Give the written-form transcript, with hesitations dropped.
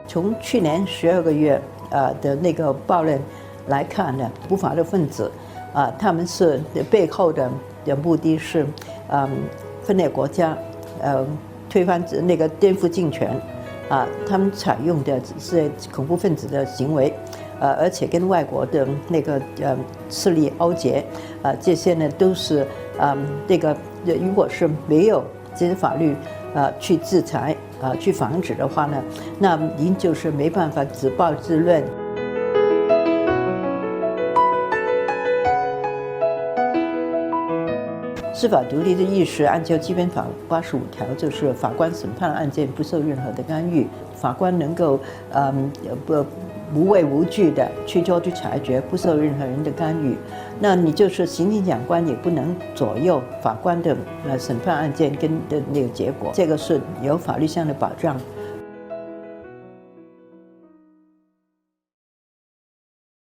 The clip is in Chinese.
从去年12个月的那个报论来看呢，不法的分子他们是背后的目的是分裂国家，推翻那个颠覆政权他们采用的是恐怖分子的行为，而且跟外国的那个势力勾结，这些呢都是这个如果是没有这些法律去制裁去防止的话呢，那您就是没办法自暴自论。司法独立的意识，按照基本法85条，就是法官审判案件不受任何的干预，法官能够无畏无惧的去做出裁决，不受任何人的干预。那你就是行政长官也不能左右法官的审判案件跟的那个结果，这个是有法律上的保障。